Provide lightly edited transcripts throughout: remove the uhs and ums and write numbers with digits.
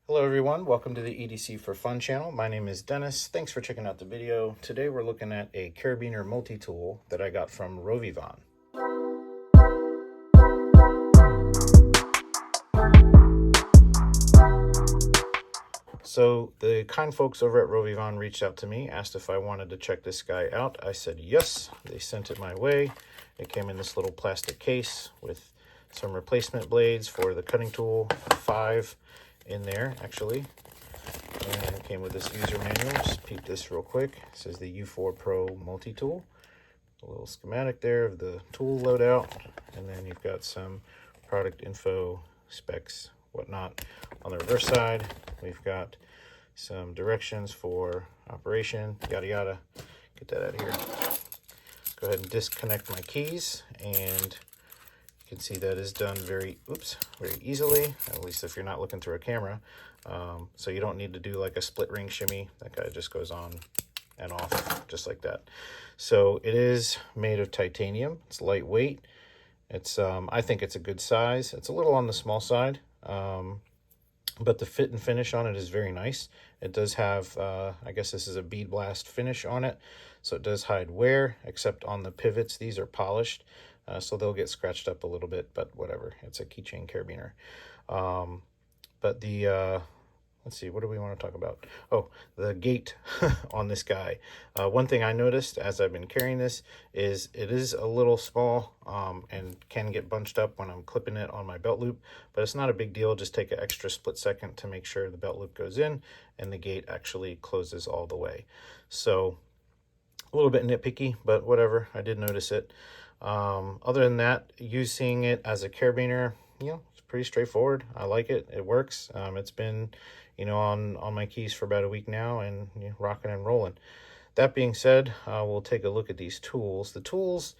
Hello everyone, welcome to the EDC for Fun channel. My name is Dennis. Thanks for checking out the video. Today we're looking at a carabiner multi-tool that I got from RovyVon. So the kind folks over at RovyVon reached out to me, asked if I wanted to check this guy out. I said yes. They sent it my way. It came in this little plastic case with some replacement blades for the cutting tool, 5 in there actually. And it came with this user manual. Just peep this real quick. It says the U4 Pro multi-tool. A little schematic there of the tool loadout. And then you've got some product info, specs, whatnot. On the reverse side, we've got some directions for operation, yada yada. Get that out of here. Go ahead and disconnect my keys, and you can see that is done very easily, at least if you're not looking through a camera. So you don't need to do like a split ring shimmy. That guy just goes on and off just like that. So it is made of titanium. It's lightweight. It's I think it's a good size. It's a little on the small side, but the fit and finish on it is very nice. It does have, I guess this is a bead blast finish on it, so it does hide wear, except on the pivots. These are polished, so they'll get scratched up a little bit, but whatever. It's a keychain carabiner. But the, let's see, what do we want to talk about? Oh, the gate on this guy. One thing I noticed as I've been carrying this is it is a little small and can get bunched up when I'm clipping it on my belt loop, but it's not a big deal. Just take an extra split second to make sure the belt loop goes in and the gate actually closes all the way. So a little bit nitpicky, but whatever. I did notice it. Other than that, using it as a carabiner, it's pretty straightforward. I like it. It works. It's been, on my keys for about a week now, and rocking and rolling. That being said, we'll take a look at these tools. The tools,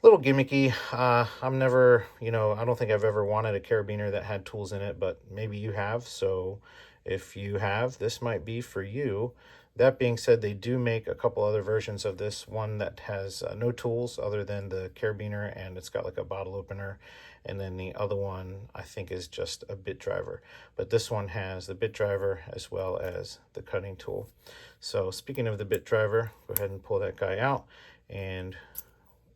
a little gimmicky. I'm never, I don't think I've ever wanted a carabiner that had tools in it, but maybe you have. So if you have, this might be for you. That being said, they do make a couple other versions of this. One that has no tools other than the carabiner, and it's got like a bottle opener. And then the other one, I think, is just a bit driver. But this one has the bit driver as well as the cutting tool. So speaking of the bit driver, go ahead and pull that guy out. And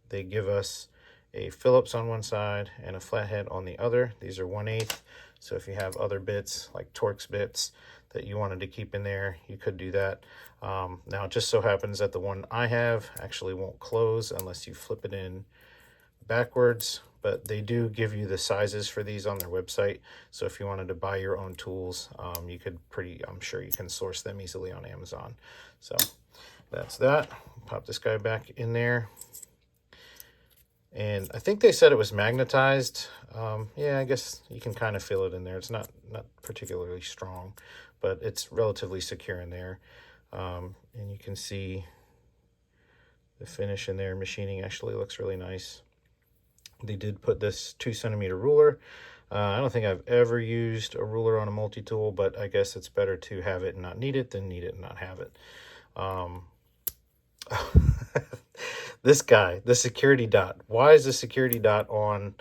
they give us a Phillips on one side and a flathead on the other. These are 1/8. So if you have other bits like Torx bits that you wanted to keep in there, you could do that. Now it just so happens that the one I have actually won't close unless you flip it in backwards, but they do give you the sizes for these on their website. So if you wanted to buy your own tools, you could I'm sure you can source them easily on Amazon. So that's that. Pop this guy back in there. And I think they said it was magnetized. Yeah, I guess you can kind of feel it in there. It's not particularly strong, but it's relatively secure in there. And you can see the finish in there. Machining actually looks really nice. They did put this 2-centimeter ruler. I don't think I've ever used a ruler on a multi-tool, but I guess it's better to have it and not need it than need it and not have it. This guy, the security dot. Why is the security dot on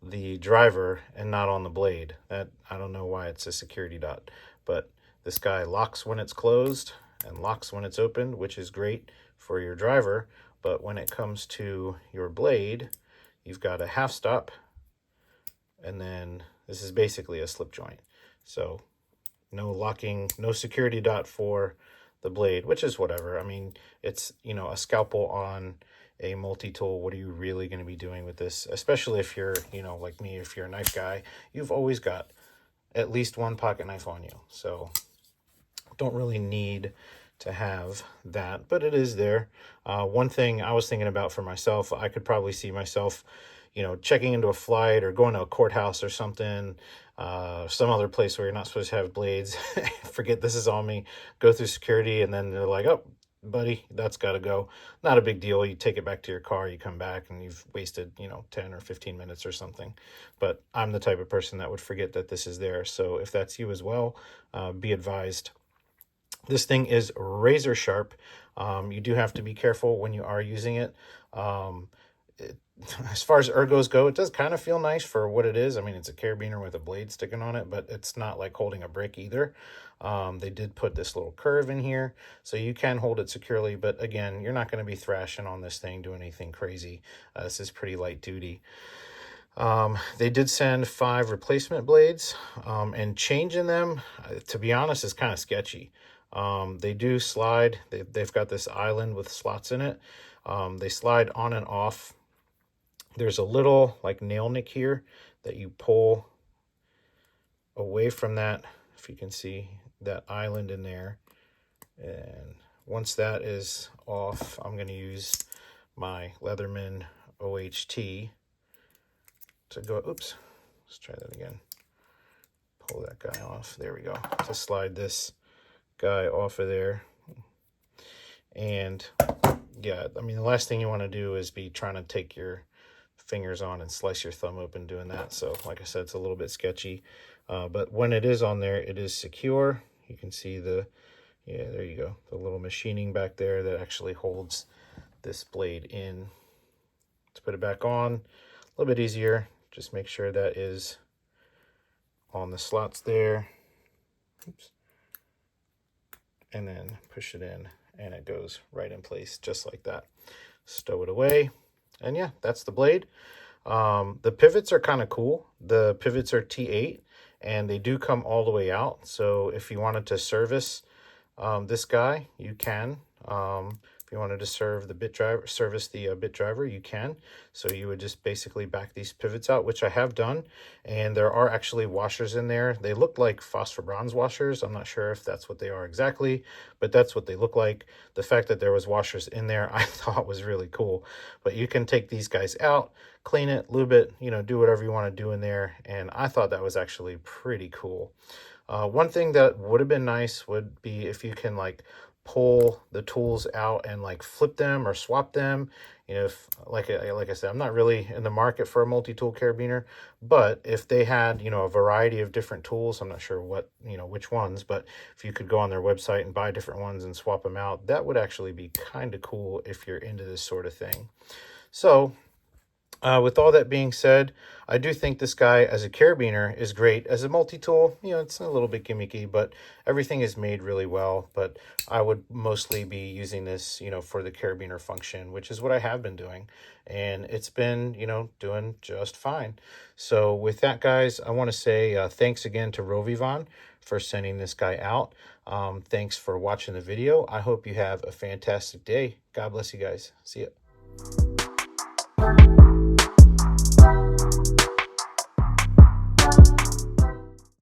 the driver and not on the blade? I don't know why it's a security dot, but this guy locks when it's closed and locks when it's opened, which is great for your driver. But when it comes to your blade, you've got a half stop, and then this is basically a slip joint. So no locking, no security dot for the blade, which is whatever. I mean, it's, a scalpel on a multi-tool. What are you really going to be doing with this? Especially if you're, like me, if you're a knife guy, you've always got at least one pocket knife on you. So don't really need to have that, but it is there. One thing I was thinking about for myself, I could probably see myself, checking into a flight or going to a courthouse or something, some other place where you're not supposed to have blades. Forget this is on me, go through security, and then they're like, oh, buddy, that's got to go. Not a big deal. You take it back to your car, you come back, and you've wasted, 10 or 15 minutes or something. But I'm the type of person that would forget that this is there. So if that's you as well, be advised. This thing is razor sharp. You do have to be careful when you are using it. as far as ergos go, it does kind of feel nice for what it is. I mean, it's a carabiner with a blade sticking on it, but it's not like holding a brick either. They did put this little curve in here, so you can hold it securely, but again, you're not going to be thrashing on this thing, doing anything crazy. This is pretty light duty. They did send 5 replacement blades, and changing them, to be honest, is kind of sketchy. They do slide. They've got this island with slots in it. They slide on and off. There's a little like nail nick here that you pull away from that, if you can see that island in there. And once that is off, I'm going to use my Leatherman OHT to go, oops, let's try that again. Pull that guy off. There we go. To slide this guy off of there. And yeah, I mean, the last thing you want to do is be trying to take your fingers on and slice your thumb open doing that. So like I said, it's a little bit sketchy, but when it is on there, it is secure. You can see the, yeah, there you go, the little machining back there that actually holds this blade in. To put it back on, a little bit easier. Just make sure that is on the slots there. Oops. And then push it in and it goes right in place just like that. Stow it away. And yeah, that's the blade. The pivots are kind of cool. The pivots are T8 and they do come all the way out. So if you wanted to service this guy, you can. If you wanted to service the bit driver, you can. So you would just basically back these pivots out, which I have done. And there are actually washers in there. They look like phosphor bronze washers. I'm not sure if that's what they are exactly, but that's what they look like. The fact that there was washers in there, I thought was really cool. But you can take these guys out, clean it, lube it, you know, do whatever you want to do in there. And I thought that was actually pretty cool. One thing that would have been nice would be if you can like pull the tools out and like flip them or swap them. You know, if like I said, I'm not really in the market for a multi-tool carabiner, but if they had, you know, a variety of different tools, I'm not sure what, you know, which ones, but if you could go on their website and buy different ones and swap them out, that would actually be kind of cool if you're into this sort of thing. So with all that being said, I do think this guy as a carabiner is great. As a multi-tool, you know, it's a little bit gimmicky, but everything is made really well. But I would mostly be using this, you know, for the carabiner function, which is what I have been doing. And it's been, you know, doing just fine. So with that, guys, I want to say thanks again to RovyVon for sending this guy out. Thanks for watching the video. I hope you have a fantastic day. God bless you guys. See ya.